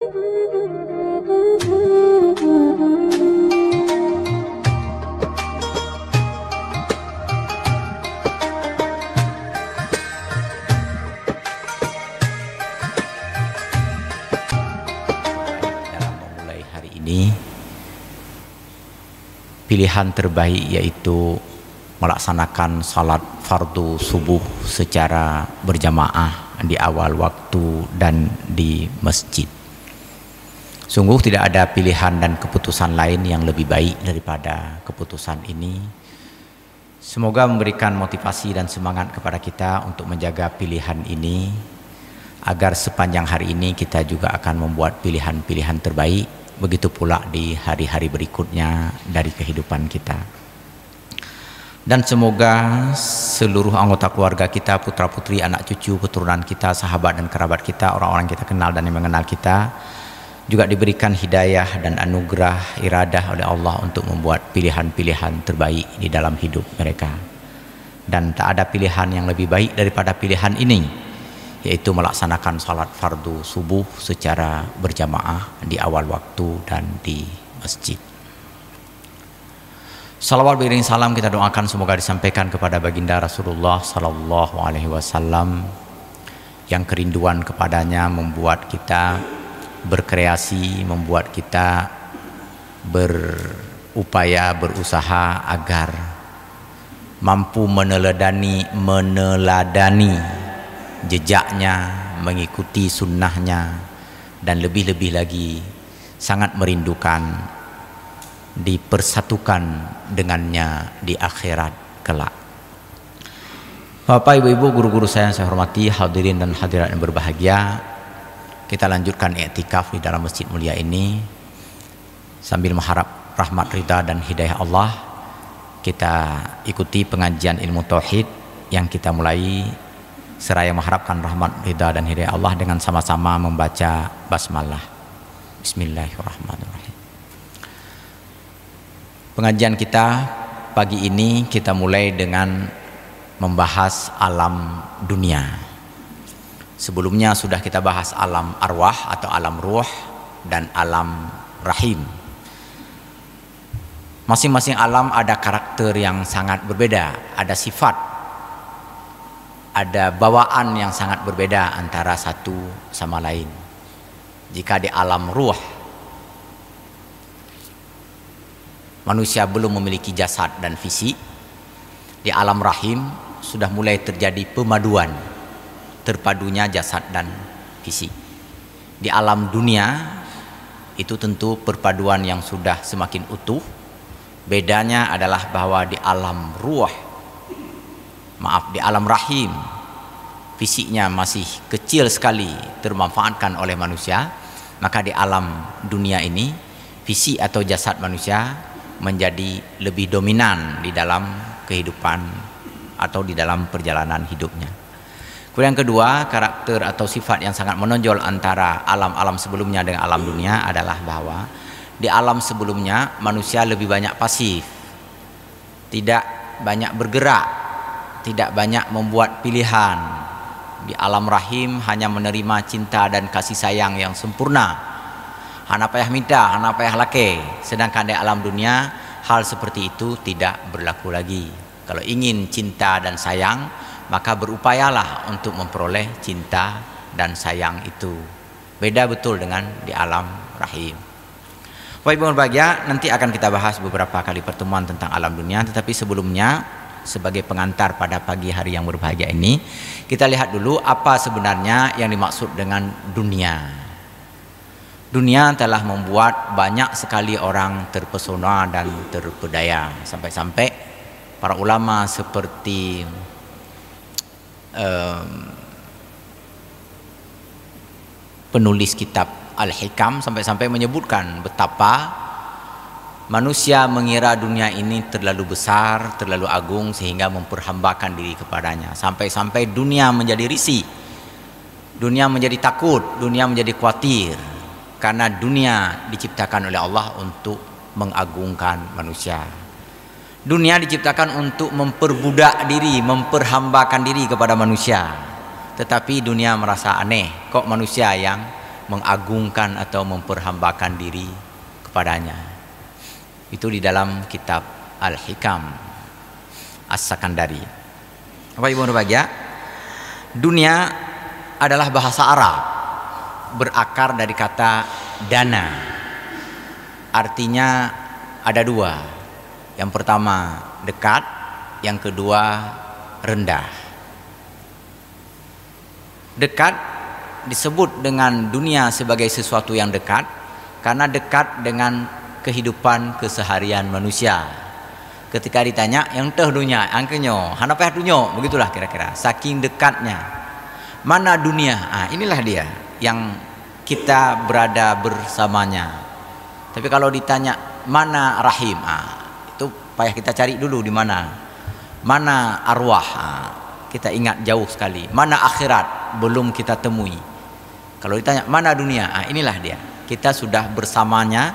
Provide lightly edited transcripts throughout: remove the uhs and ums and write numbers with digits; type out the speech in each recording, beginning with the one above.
Pilihan terbaik yaitu melaksanakan salat fardu subuh secara berjamaah di awal waktu dan di masjid. Sungguh tidak ada pilihan dan keputusan lain yang lebih baik daripada keputusan ini. Semoga memberikan motivasi dan semangat kepada kita untuk menjaga pilihan ini, agar sepanjang hari ini kita juga akan membuat pilihan-pilihan terbaik. Begitu pula di hari-hari berikutnya dari kehidupan kita. Dan semoga seluruh anggota keluarga kita, putra-putri, anak cucu, keturunan kita, sahabat dan kerabat kita, orang-orang kita kenal dan yang mengenal kita, juga diberikan hidayah dan anugerah iradah oleh Allah untuk membuat pilihan-pilihan terbaik di dalam hidup mereka. Dan tak ada pilihan yang lebih baik daripada pilihan ini, yaitu melaksanakan salat fardu subuh secara berjamaah di awal waktu dan di masjid. Salawat beriring salam kita doakan semoga disampaikan kepada baginda Rasulullah sallallahu alaihi wasallam, yang kerinduan kepadanya membuat kita berkreasi, membuat kita berupaya, berusaha agar mampu meneladani jejaknya, mengikuti sunnahnya, dan lebih-lebih lagi sangat merindukan dipersatukan dengannya di akhirat kelak. Bapak, ibu-ibu, guru-guru saya yang saya hormati, hadirin dan hadirat yang berbahagia, kita lanjutkan i'tikaf di dalam masjid mulia ini sambil mengharap rahmat, ridha dan hidayah Allah. Kita ikuti pengajian ilmu tauhid yang kita mulai seraya mengharapkan rahmat, ridha dan hidayah Allah dengan sama-sama membaca basmalah. Bismillahirrahmanirrahim. Pengajian kita pagi ini kita mulai dengan membahas alam dunia. Sebelumnya sudah kita bahas alam arwah atau alam ruh dan alam rahim. Masing-masing alam ada karakter yang sangat berbeda, ada sifat, ada bawaan yang sangat berbeda antara satu sama lain. Jika di alam ruh, manusia belum memiliki jasad dan fisik, di alam rahim sudah mulai terjadi pemaduan, terpadunya jasad dan fisik. Di alam dunia itu tentu perpaduan yang sudah semakin utuh. Bedanya adalah bahwa di alam ruh, di alam rahim, fisiknya masih kecil sekali termanfaatkan oleh manusia, maka di alam dunia ini fisik atau jasad manusia menjadi lebih dominan di dalam kehidupan atau di dalam perjalanan hidupnya. Kemudian yang kedua, karakter atau sifat yang sangat menonjol antara alam-alam sebelumnya dengan alam dunia adalah bahwa di alam sebelumnya manusia lebih banyak pasif, tidak banyak bergerak, tidak banyak membuat pilihan. Di alam rahim hanya menerima cinta dan kasih sayang yang sempurna. Hana payah minta, hana payah lake. Sedangkan di alam dunia hal seperti itu tidak berlaku lagi. Kalau ingin cinta dan sayang, maka berupayalah untuk memperoleh cinta dan sayang itu. Beda betul dengan di alam rahim. Bapak Ibu berbahagia, nanti akan kita bahas beberapa kali pertemuan tentang alam dunia, tetapi sebelumnya sebagai pengantar pada pagi hari yang berbahagia ini, kita lihat dulu apa sebenarnya yang dimaksud dengan dunia. Dunia telah membuat banyak sekali orang terpesona dan terpedaya, sampai-sampai para ulama seperti penulis kitab Al-Hikam sampai-sampai menyebutkan betapa manusia mengira dunia ini terlalu besar, terlalu agung sehingga memperhambakan diri kepadanya. Sampai-sampai dunia menjadi risih, dunia menjadi takut, dunia menjadi khawatir, karena dunia diciptakan oleh Allah untuk mengagungkan manusia. Dunia diciptakan untuk memperbudak diri, memperhambakan diri kepada manusia. Tetapi dunia merasa aneh, kok manusia yang mengagungkan atau memperhambakan diri kepadanya. Itu di dalam kitab Al-Hikam As-Sakandari. Bapak Ibu berbahagia, dunia adalah bahasa Arab, berakar dari kata dana. Artinya ada dua. Yang pertama dekat, yang kedua rendah. Dekat disebut dengan dunia sebagai sesuatu yang dekat karena dekat dengan kehidupan keseharian manusia. Ketika ditanya yang teh dunia, angkenyo, hanapa dunia, begitulah kira-kira. Saking dekatnya. Mana dunia? Inilah dia yang kita berada bersamanya. Tapi kalau ditanya mana rahim, itu payah kita cari dulu di mana. Mana arwah, kita ingat jauh sekali. Mana akhirat, belum kita temui. Kalau ditanya mana dunia, inilah dia. Kita sudah bersamanya,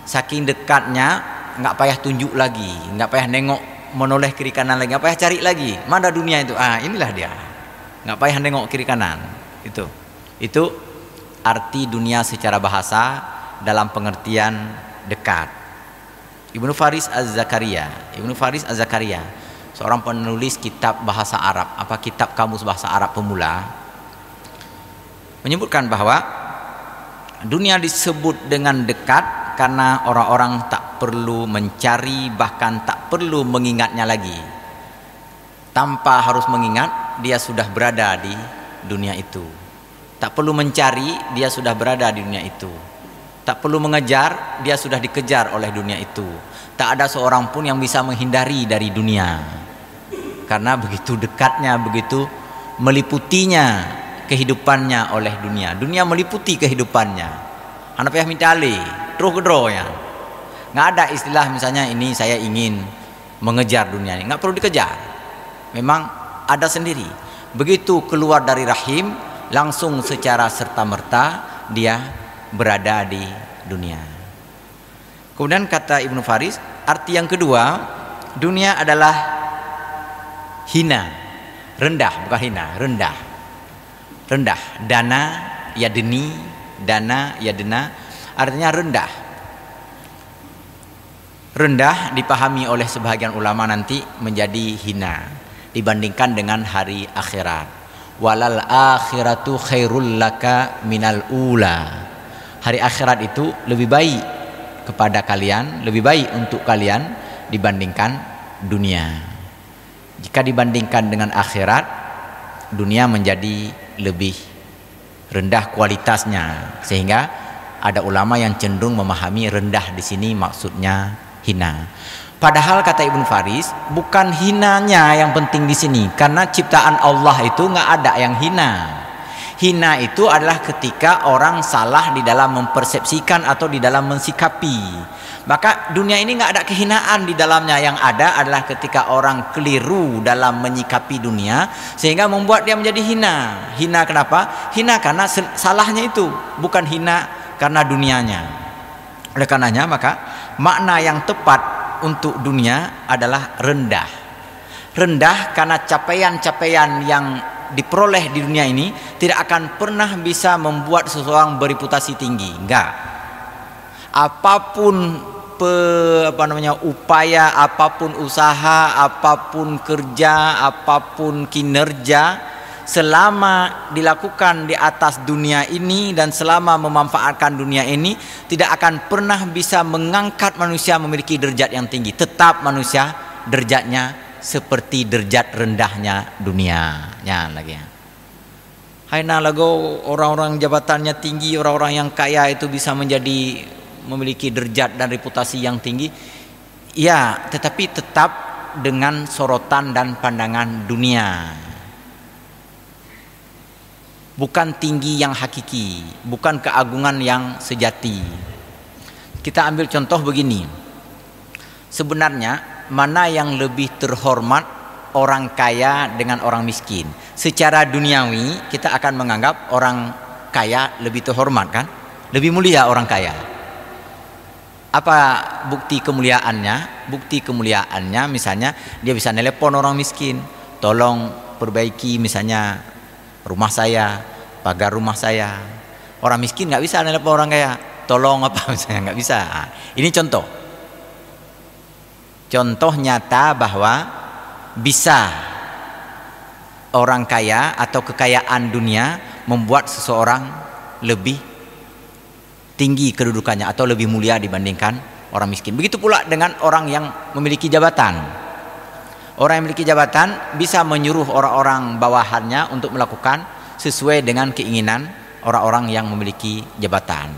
saking dekatnya, nggak payah tunjuk lagi, nggak payah nengok menoleh kiri kanan lagi, nggak payah cari lagi. Mana dunia itu? Inilah dia. Nggak payah nengok kiri kanan. Itu arti dunia secara bahasa dalam pengertian dekat. Ibnu Faris Az-Zakaria, seorang penulis kitab bahasa Arab, kitab kamus bahasa Arab pemula, menyebutkan bahwa dunia disebut dengan dekat karena orang-orang tak perlu mencari, bahkan tak perlu mengingatnya lagi. Tanpa harus mengingat, dia sudah berada di dunia itu. Tak perlu mencari, dia sudah berada di dunia itu. Tak perlu mengejar, dia sudah dikejar oleh dunia itu. Tak ada seorang pun yang bisa menghindari dari dunia. Karena begitu dekatnya, begitu meliputinya kehidupannya oleh dunia. Dunia meliputi kehidupannya. Anak payah minta alih, terus kedro ya. Nggak ada istilah misalnya ini saya ingin mengejar dunia ini. Nggak perlu dikejar. Memang ada sendiri. Begitu keluar dari rahim, langsung secara serta-merta dia berada di dunia. Kemudian kata Ibnu Faris, arti yang kedua, dunia adalah hina, rendah, bukan hina, rendah. Rendah, dana ya deni, dana ya dena, artinya rendah. Rendah dipahami oleh sebahagian ulama nanti menjadi hina dibandingkan dengan hari akhirat. Walal akhiratu khairul laka minal ula. Hari akhirat itu lebih baik kepada kalian, lebih baik untuk kalian dibandingkan dunia. Jika dibandingkan dengan akhirat, dunia menjadi lebih rendah kualitasnya, sehingga ada ulama yang cenderung memahami rendah di sini maksudnya hina. Padahal kata Ibnu Faris, bukan hinanya yang penting di sini, karena ciptaan Allah itu nggak ada yang hina. Hina itu adalah ketika orang salah di dalam mempersepsikan atau di dalam mensikapi. Maka dunia ini nggak ada kehinaan di dalamnya. Yang ada adalah ketika orang keliru dalam menyikapi dunia sehingga membuat dia menjadi hina. Hina kenapa? Hina karena salahnya itu, bukan hina karena dunianya. Oleh karenanya maka makna yang tepat untuk dunia adalah rendah. Rendah karena capaian-capaian yang diperoleh di dunia ini tidak akan pernah bisa membuat seseorang bereputasi tinggi. Enggak. Apapun upaya, apapun usaha, apapun kerja, apapun kinerja, selama dilakukan di atas dunia ini dan selama memanfaatkan dunia ini, tidak akan pernah bisa mengangkat manusia memiliki derajat yang tinggi. Tetap manusia derajatnya seperti derajat rendahnya dunia. Ya lagi. Haina lago orang-orang jabatannya tinggi, orang-orang yang kaya itu bisa memiliki derajat dan reputasi yang tinggi. Ya, tetapi tetap dengan sorotan dan pandangan dunia. Bukan tinggi yang hakiki, bukan keagungan yang sejati. Kita ambil contoh begini. Sebenarnya mana yang lebih terhormat, orang kaya dengan orang miskin? Secara duniawi kita akan menganggap orang kaya lebih terhormat kan? Lebih mulia orang kaya. Apa bukti kemuliaannya? Bukti kemuliaannya misalnya dia bisa telepon orang miskin, tolong perbaiki misalnya rumah saya, pagar rumah saya. Orang miskin nggak bisa nelpon orang kaya, tolong apa misalnya, nggak bisa. Nah, ini contoh nyata bahwa bisa orang kaya atau kekayaan dunia membuat seseorang lebih tinggi kedudukannya atau lebih mulia dibandingkan orang miskin. Begitu pula dengan orang yang memiliki jabatan. Orang yang memiliki jabatan bisa menyuruh orang-orang bawahannya untuk melakukan sesuai dengan keinginan orang-orang yang memiliki jabatan.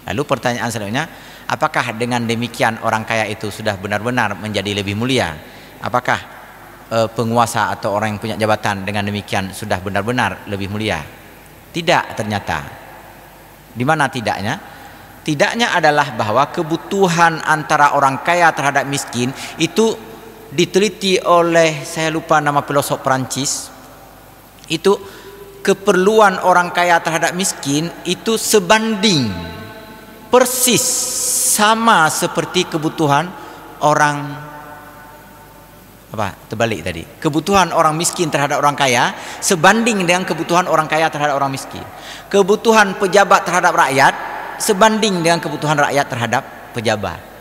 Lalu pertanyaan selanjutnya, apakah dengan demikian orang kaya itu sudah benar-benar menjadi lebih mulia? Apakah penguasa atau orang yang punya jabatan dengan demikian sudah benar-benar lebih mulia? Tidak, ternyata. Di mana tidaknya? Tidaknya adalah bahwa kebutuhan antara orang kaya terhadap miskin itu diteliti oleh, saya lupa nama filosof Prancis, itu keperluan orang kaya terhadap miskin itu sebanding persis sama seperti kebutuhan orang terbalik tadi. Kebutuhan orang miskin terhadap orang kaya sebanding dengan kebutuhan orang kaya terhadap orang miskin. Kebutuhan pejabat terhadap rakyat sebanding dengan kebutuhan rakyat terhadap pejabat.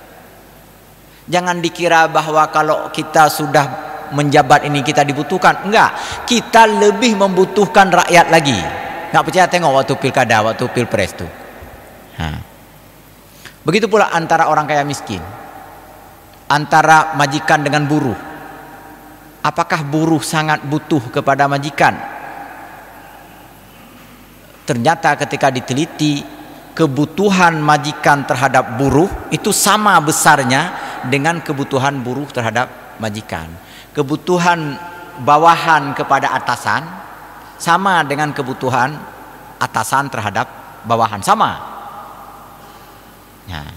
Jangan dikira bahwa kalau kita sudah menjabat ini kita dibutuhkan. Enggak, kita lebih membutuhkan rakyat lagi. Enggak percaya, tengok waktu pilkada, waktu pilpres tuh. Begitu pula antara orang kaya miskin, antara majikan dengan buruh. Apakah buruh sangat butuh kepada majikan? Ternyata ketika diteliti, kebutuhan majikan terhadap buruh itu sama besarnya dengan kebutuhan buruh terhadap majikan. Kebutuhan bawahan kepada atasan sama dengan kebutuhan atasan terhadap bawahan, sama. Nah,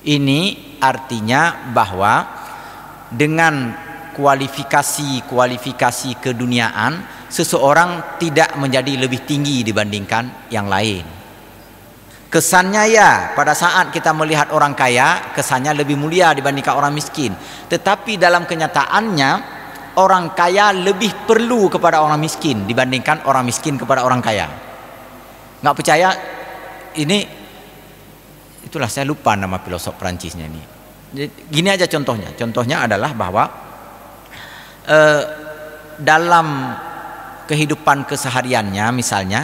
ini artinya bahwa dengan kualifikasi keduniaan, seseorang tidak menjadi lebih tinggi dibandingkan yang lain. Kesannya ya, pada saat kita melihat orang kaya, kesannya lebih mulia dibandingkan orang miskin. Tetapi dalam kenyataannya, orang kaya lebih perlu kepada orang miskin dibandingkan orang miskin kepada orang kaya. Nggak percaya? Itulah, saya lupa nama filosof Prancisnya ini. Gini aja contohnya. Contohnya adalah bahwa dalam kehidupan kesehariannya, misalnya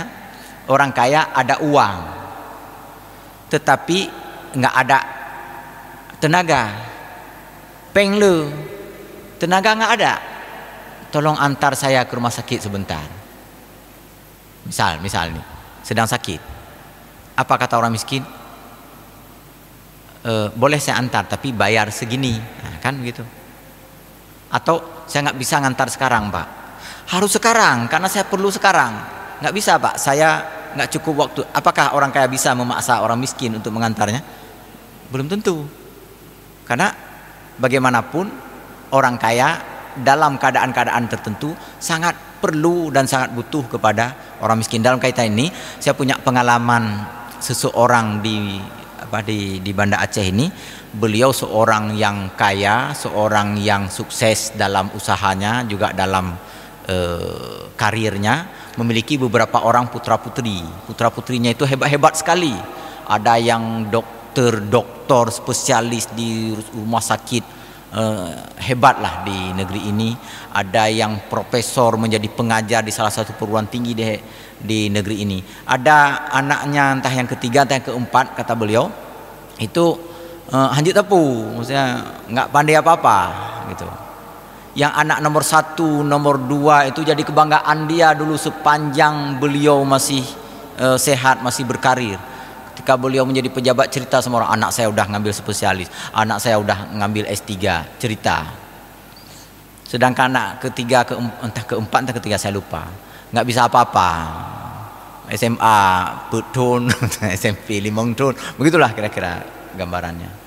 orang kaya ada uang, tetapi nggak ada tenaga, pengle, tenaga nggak ada. Tolong antar saya ke rumah sakit sebentar. Misal nih, sedang sakit. Apa kata orang miskin? Boleh saya antar, tapi bayar segini, nah, kan gitu. Atau saya nggak bisa ngantar sekarang, Pak. Harus sekarang, karena saya perlu sekarang. Nggak bisa, Pak, saya nggak cukup waktu. Apakah orang kaya bisa memaksa orang miskin untuk mengantarnya? Belum tentu. Karena bagaimanapun orang kaya dalam keadaan-keadaan tertentu sangat perlu dan sangat butuh kepada orang miskin. Dalam kaitan ini saya punya pengalaman seseorang di Banda Aceh ini. Beliau seorang yang kaya, seorang yang sukses dalam usahanya, juga dalam karirnya, memiliki beberapa orang putra-putri. Putra-putrinya itu hebat-hebat sekali. Ada yang dokter spesialis di rumah sakit hebat lah di negeri ini. Ada yang profesor menjadi pengajar di salah satu perguruan tinggi di negeri ini. Ada anaknya, entah yang ketiga entah yang keempat, kata beliau itu hanjit tepu, maksudnya nggak pandai apa-apa gitu. Yang anak nomor 1, nomor 2 itu jadi kebanggaan dia dulu sepanjang beliau masih sehat, masih berkarir. Ketika beliau menjadi pejabat, cerita sama orang, anak saya udah ngambil spesialis, anak saya udah ngambil S3, cerita. Sedangkan anak ketiga, entah keempat, entah ketiga, saya lupa, nggak bisa apa-apa. SMA, Putun, SMP, Limong Tun, begitulah kira-kira gambarannya.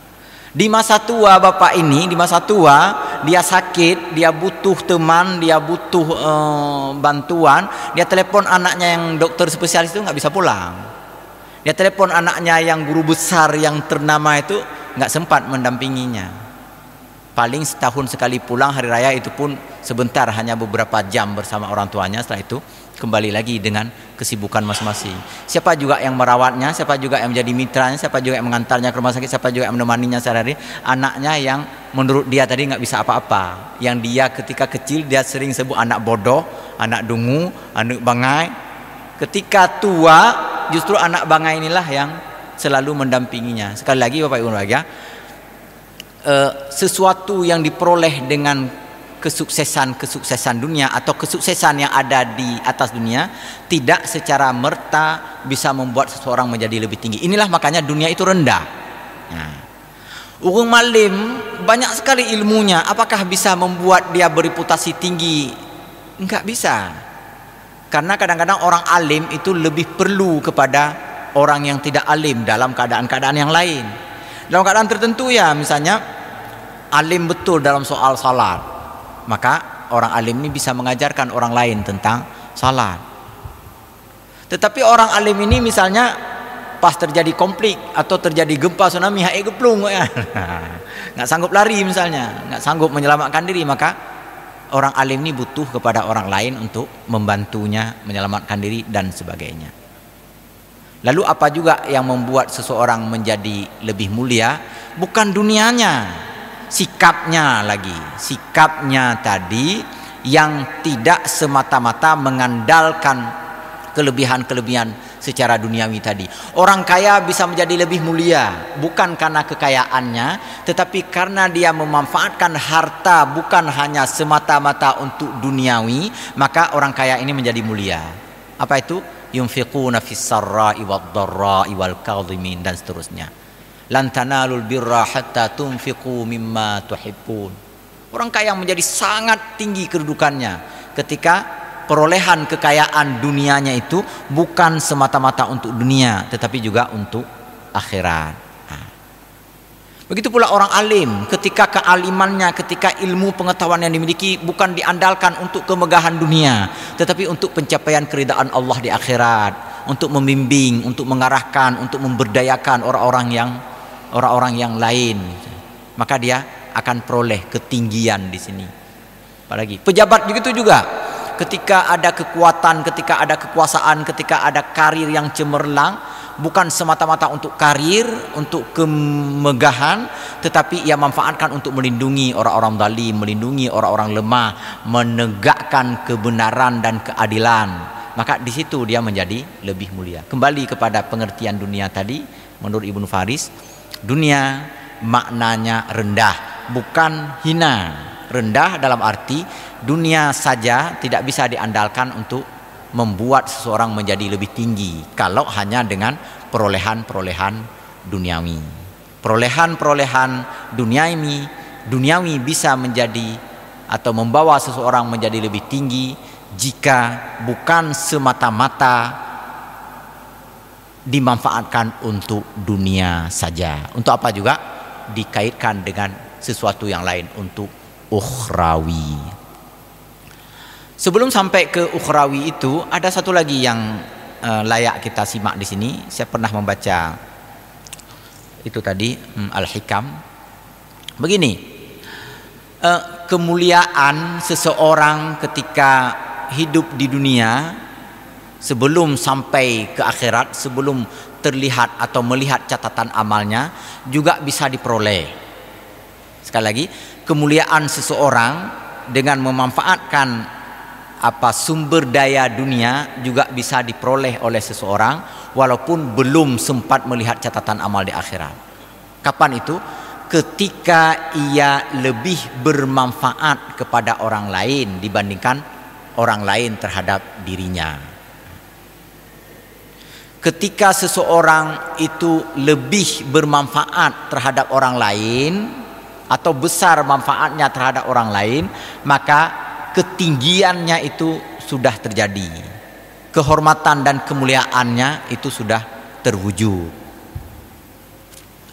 Di masa tua bapak ini, di masa tua dia sakit, dia butuh teman, dia butuh bantuan. Dia telepon anaknya yang dokter spesialis itu nggak bisa pulang. Dia telepon anaknya yang guru besar yang ternama itu, nggak sempat mendampinginya. Paling setahun sekali pulang hari raya, itu pun sebentar, hanya beberapa jam bersama orang tuanya. Setelah itu kembali lagi dengan kesibukan masing-masing. Siapa juga yang merawatnya, siapa juga yang menjadi mitranya, siapa juga yang mengantarnya ke rumah sakit, siapa juga yang menemaninya sehari-hari. Anaknya yang menurut dia tadi nggak bisa apa-apa, yang dia ketika kecil dia sering sebut anak bodoh, anak dungu, anak bangai. Ketika tua justru anak bangai inilah yang selalu mendampinginya. Sekali lagi Bapak Ibu ya, sesuatu yang diperoleh dengan kesuksesan dunia atau kesuksesan yang ada di atas dunia tidak secara merta bisa membuat seseorang menjadi lebih tinggi. Inilah makanya dunia itu rendah. Nah, Urung Malim banyak sekali ilmunya, apakah bisa membuat dia bereputasi tinggi? Enggak bisa. Karena kadang-kadang orang alim itu lebih perlu kepada orang yang tidak alim dalam keadaan-keadaan yang lain. Dalam keadaan tertentu ya, misalnya alim betul dalam soal salat, maka orang alim ini bisa mengajarkan orang lain tentang salat. Tetapi orang alim ini misalnya pas terjadi konflik atau terjadi gempa tsunami, hae geplung ya. Nggak sanggup lari misalnya, nggak sanggup menyelamatkan diri, maka orang alim ini butuh kepada orang lain untuk membantunya menyelamatkan diri dan sebagainya. Lalu apa juga yang membuat seseorang menjadi lebih mulia? Bukan dunianya, sikapnya lagi. Sikapnya tadi yang tidak semata-mata mengandalkan kelebihan-kelebihan secara duniawi tadi. Orang kaya bisa menjadi lebih mulia bukan karena kekayaannya, tetapi karena dia memanfaatkan harta bukan hanya semata-mata untuk duniawi, maka orang kaya ini menjadi mulia. Apa itu? Yunfiquna fis sarra'i wad dharra'i wal kadhimin, dan seterusnya. Lan tanalul birra hatta tunfiqu mimma tuhibbun. Orang kaya menjadi sangat tinggi kedudukannya ketika perolehan kekayaan dunianya itu bukan semata-mata untuk dunia, tetapi juga untuk akhirat. Begitu pula orang alim, ketika kealimannya, ketika ilmu pengetahuan yang dimiliki bukan diandalkan untuk kemegahan dunia, tetapi untuk pencapaian keridaan Allah di akhirat, untuk membimbing, untuk mengarahkan, untuk memberdayakan orang-orang yang lain, maka dia akan peroleh ketinggian di sini. Apalagi pejabat begitu juga, ketika ada kekuatan, ketika ada kekuasaan, ketika ada karir yang cemerlang, bukan semata-mata untuk karir, untuk kemegahan, tetapi ia manfaatkan untuk melindungi orang-orang zalim, melindungi orang-orang lemah, menegakkan kebenaran dan keadilan. Maka di situ dia menjadi lebih mulia. Kembali kepada pengertian dunia tadi, menurut Ibnu Faris, dunia maknanya rendah, bukan hina. Rendah dalam arti dunia saja tidak bisa diandalkan untuk membuat seseorang menjadi lebih tinggi kalau hanya dengan perolehan-perolehan duniawi. Perolehan-perolehan duniawi bisa menjadi atau membawa seseorang menjadi lebih tinggi jika bukan semata-mata dimanfaatkan untuk dunia saja. Untuk apa juga? Dikaitkan dengan sesuatu yang lain, untuk ukhrawi. Sebelum sampai ke ukhrawi itu, ada satu lagi yang layak kita simak di sini. Saya pernah membaca itu tadi, Al-Hikam. Begini, kemuliaan seseorang ketika hidup di dunia sebelum sampai ke akhirat, sebelum terlihat atau melihat catatan amalnya, juga bisa diperoleh. Sekali lagi, kemuliaan seseorang dengan memanfaatkan sumber daya dunia juga bisa diperoleh oleh seseorang walaupun belum sempat melihat catatan amal di akhirat. Kapan itu? Ketika ia lebih bermanfaat kepada orang lain dibandingkan orang lain terhadap dirinya. Ketika seseorang itu lebih bermanfaat terhadap orang lain atau besar manfaatnya terhadap orang lain, maka ketinggiannya itu sudah terjadi, kehormatan dan kemuliaannya itu sudah terwujud.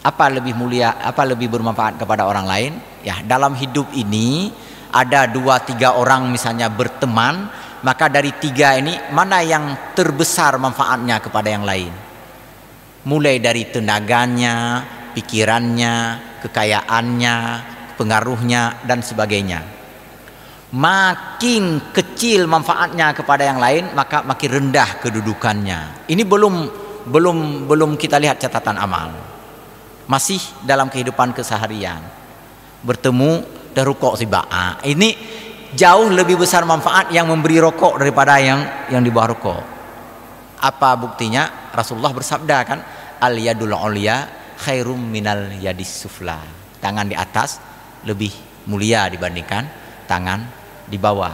Apa lebih mulia, apa lebih bermanfaat kepada orang lain? Ya, dalam hidup ini ada 2-3 orang misalnya berteman, maka dari 3 ini mana yang terbesar manfaatnya kepada yang lain? Mulai dari tenaganya, pikirannya, kekayaannya, pengaruhnya dan sebagainya. Makin kecil manfaatnya kepada yang lain, maka makin rendah kedudukannya. Ini belum kita lihat catatan amal. Masih dalam kehidupan keseharian. Bertemu dan rokok sibak. Ini jauh lebih besar manfaat yang memberi rokok daripada yang di bawah rokok. Apa buktinya? Rasulullah bersabda kan, al yadul ulya khairum minal yadis sufla. Tangan di atas lebih mulia dibandingkan tangan di bawah.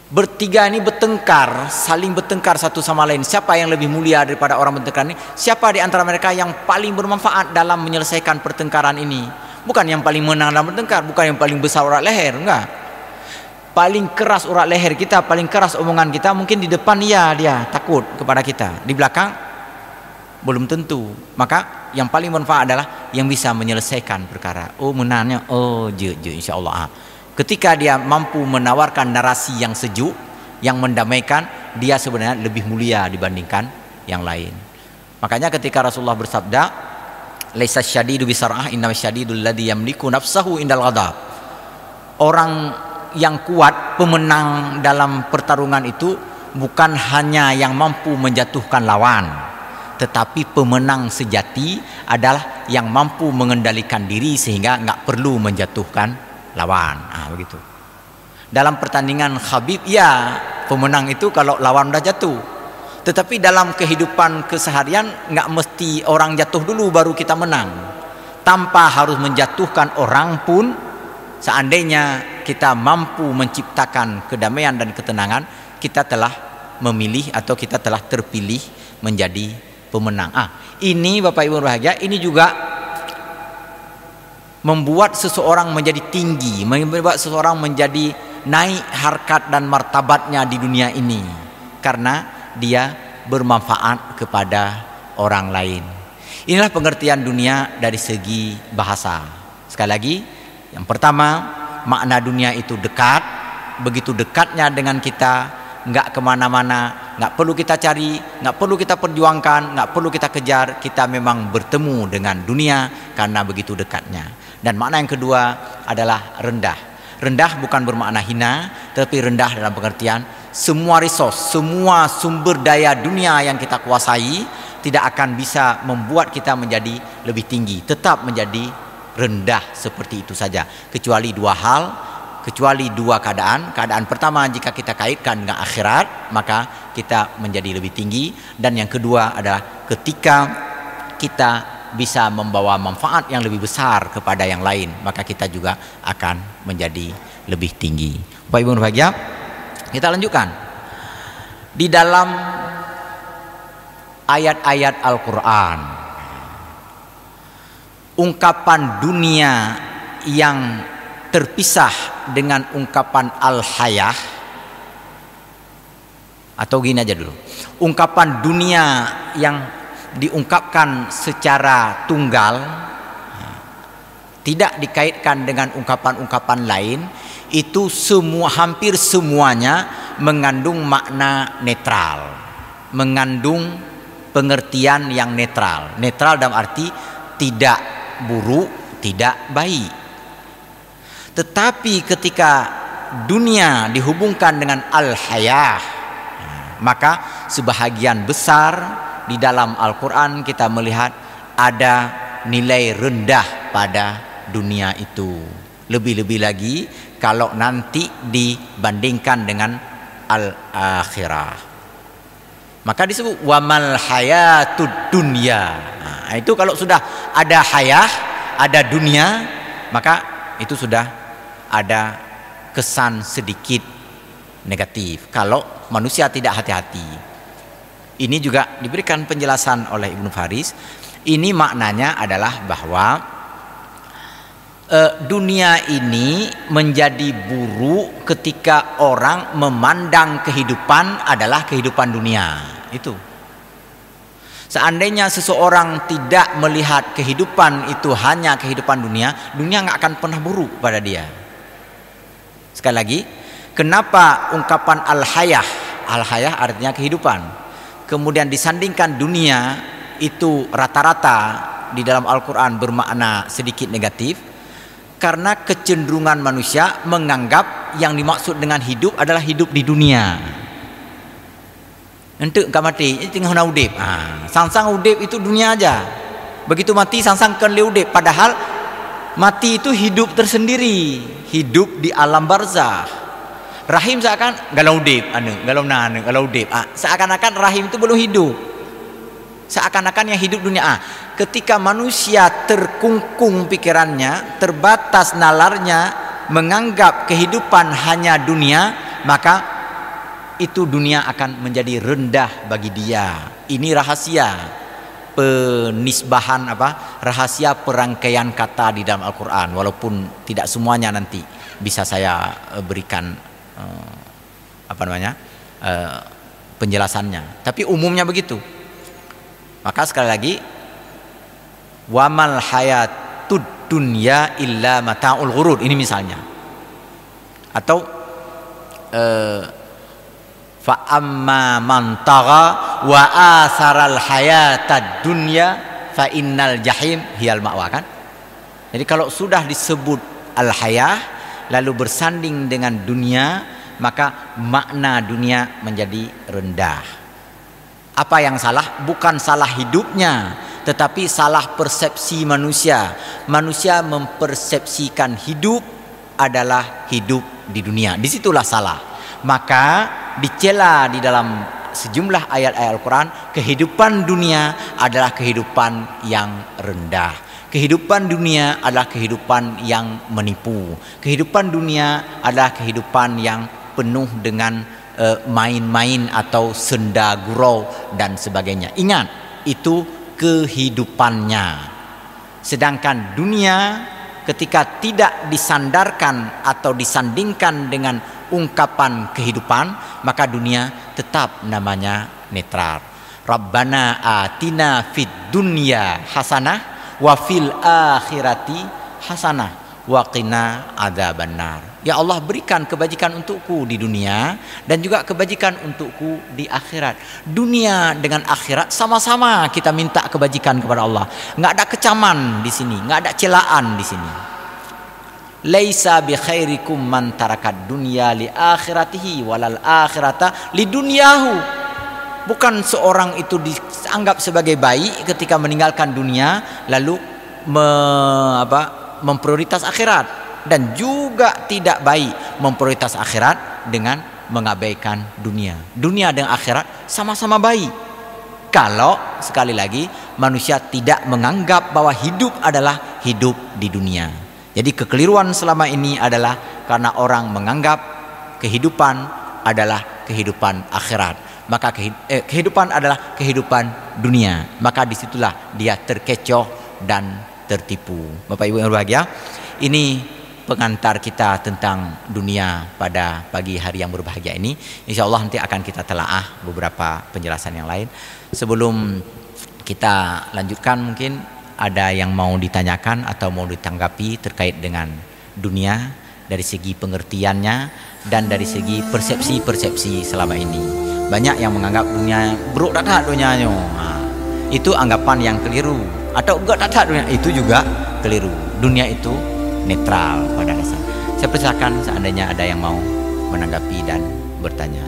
Bertiga ini bertengkar, saling bertengkar satu sama lain. Siapa yang lebih mulia daripada orang bertengkar ini? Siapa di antara mereka yang paling bermanfaat dalam menyelesaikan pertengkaran ini? Bukan yang paling menang dalam bertengkar, bukan yang paling besar urat leher, enggak. Paling keras urat leher kita, paling keras omongan kita, mungkin di depan dia takut kepada kita, di belakang belum tentu. Maka yang paling bermanfaat adalah yang bisa menyelesaikan perkara. Oh menangnya, oh insyaallah. Ketika dia mampu menawarkan narasi yang sejuk, yang mendamaikan, dia sebenarnya lebih mulia dibandingkan yang lain. Makanya ketika Rasulullah bersabda, laisa syadidu bisar'ah innamas syadidul ladzi yamliku nafsahu indal ghadab. Orang yang kuat, pemenang dalam pertarungan itu bukan hanya yang mampu menjatuhkan lawan, tetapi pemenang sejati adalah yang mampu mengendalikan diri sehingga nggak perlu menjatuhkan lawan. Begitu. Dalam pertandingan Khabib, ya pemenang itu kalau lawan udah jatuh. Tetapi dalam kehidupan keseharian nggak mesti orang jatuh dulu baru kita menang. Tanpa harus menjatuhkan orang pun, seandainya kita mampu menciptakan kedamaian dan ketenangan, kita telah memilih atau kita telah terpilih menjadi pemenang. Ini Bapak Ibu berbahagia, ini juga membuat seseorang menjadi tinggi, membuat seseorang menjadi naik harkat dan martabatnya di dunia ini, karena dia bermanfaat kepada orang lain. Inilah pengertian dunia dari segi bahasa. Sekali lagi, yang pertama, makna dunia itu dekat. Begitu dekatnya dengan kita, nggak kemana-mana, nggak perlu kita cari, nggak perlu kita perjuangkan, nggak perlu kita kejar. Kita memang bertemu dengan dunia karena begitu dekatnya. Dan makna yang kedua adalah rendah. Rendah bukan bermakna hina, tetapi rendah dalam pengertian semua resource, semua sumber daya dunia yang kita kuasai tidak akan bisa membuat kita menjadi lebih tinggi, tetap menjadi rendah seperti itu saja. Kecuali dua hal, kecuali dua keadaan. Keadaan pertama, jika kita kaitkan dengan akhirat, maka kita menjadi lebih tinggi. Dan yang kedua adalah ketika kita bisa membawa manfaat yang lebih besar kepada yang lain, maka kita juga akan menjadi lebih tinggi. Bapak Ibu berbahagia, kita lanjutkan. Di dalam ayat-ayat Al-Quran, ungkapan dunia yang terpisah dengan ungkapan al-hayah, atau gini aja dulu, ungkapan dunia yang diungkapkan secara tunggal, tidak dikaitkan dengan ungkapan-ungkapan lain, itu semua, hampir semuanya mengandung makna netral, mengandung pengertian yang netral. Netral dalam arti tidak buruk, tidak baik. Tetapi ketika dunia dihubungkan dengan al-hayah, maka sebahagian besar di dalam Al-Quran kita melihat ada nilai rendah pada dunia itu. Lebih-lebih lagi kalau nanti dibandingkan dengan al-akhirah, maka disebut wamal hayatud dunya. Itu kalau sudah ada hayah, ada dunia, maka itu sudah ada kesan sedikit negatif kalau manusia tidak hati-hati. Ini juga diberikan penjelasan oleh Ibnu Faris. Ini maknanya adalah bahwa dunia ini menjadi buruk ketika orang memandang kehidupan adalah kehidupan dunia. Itu. Seandainya seseorang tidak melihat kehidupan itu hanya kehidupan dunia, dunia nggak akan pernah buruk pada dia. Sekali lagi, kenapa ungkapan al-hayah? Al-hayah artinya kehidupan. Kemudian disandingkan dunia itu rata-rata di dalam Al-Quran bermakna sedikit negatif? Karena kecenderungan manusia menganggap yang dimaksud dengan hidup adalah hidup di dunia. Entuk gak mati, ini tengah udip. Sang-sang udip itu dunia aja. Begitu mati sang-sang kan udip. Padahal mati itu hidup tersendiri, hidup di alam barzah. Rahim seakan galau udip, galau udip. Seakan-akan rahim itu belum hidup. Seakan-akan yang hidup dunia. Ketika manusia terkungkung pikirannya, terbatas nalarnya, menganggap kehidupan hanya dunia, maka itu dunia akan menjadi rendah bagi dia. Ini rahasia penisbahan rahasia perangkaian kata di dalam Al-Quran. Walaupun tidak semuanya nanti bisa saya berikan penjelasannya, tapi umumnya begitu. Maka sekali lagi, wamal hayatud dunya illa mata'ul ghurur, ini misalnya. Atau fa amma man tagha wa atharal hayatad dunya fa innal jahim hiyal ma'wa, kan? Jadi kalau sudah disebut al-hayah lalu bersanding dengan dunia, maka makna dunia menjadi rendah. Apa yang salah? Bukan salah hidupnya, tetapi salah persepsi manusia. Manusia mempersepsikan hidup adalah hidup di dunia. Disitulah salah. Maka dicela di dalam sejumlah ayat-ayat Al-Quran, kehidupan dunia adalah kehidupan yang rendah. Kehidupan dunia adalah kehidupan yang menipu. Kehidupan dunia adalah kehidupan yang penuh dengan main-main atau senda gurau dan sebagainya. Ingat, itu kehidupannya. Sedangkan dunia ketika tidak disandarkan atau disandingkan dengan ungkapan kehidupan, maka dunia tetap namanya netral. Rabbana atina fid dunya hasanah wa fil akhirati hasanah wa qina adzabannar. Ya Allah, berikan kebajikan untukku di dunia dan juga kebajikan untukku di akhirat. Dunia dengan akhirat sama-sama kita minta kebajikan kepada Allah. Enggak ada kecaman di sini, enggak ada celaan di sini. Laisa bi khairikum man tarakat dunya li akhiratihi walal akhirata li dunyahu. Bukan seorang itu dianggap sebagai baik ketika meninggalkan dunia lalu memprioritas akhirat, dan juga tidak baik memprioritas akhirat dengan mengabaikan dunia. Dunia dan akhirat sama-sama baik kalau sekali lagi manusia tidak menganggap bahwa hidup adalah hidup di dunia. Jadi kekeliruan selama ini adalah karena orang menganggap kehidupan adalah kehidupan akhirat. Maka kehidupan adalah kehidupan dunia. Maka disitulah dia terkecoh dan tertipu. Bapak Ibu yang berbahagia, ini pengantar kita tentang dunia pada pagi hari yang berbahagia ini. Insya Allah nanti akan kita telaah beberapa penjelasan yang lain. Sebelum kita lanjutkan, mungkin ada yang mau ditanyakan atau mau ditanggapi terkait dengan dunia dari segi pengertiannya dan dari segi persepsi-persepsi selama ini. Banyak yang menganggap dunia buruk, tak dunianya. Itu anggapan yang keliru. Atau enggak, tak dunia, itu juga keliru. Dunia itu netral pada dasarnya. Saya persilakan seandainya ada yang mau menanggapi dan bertanya.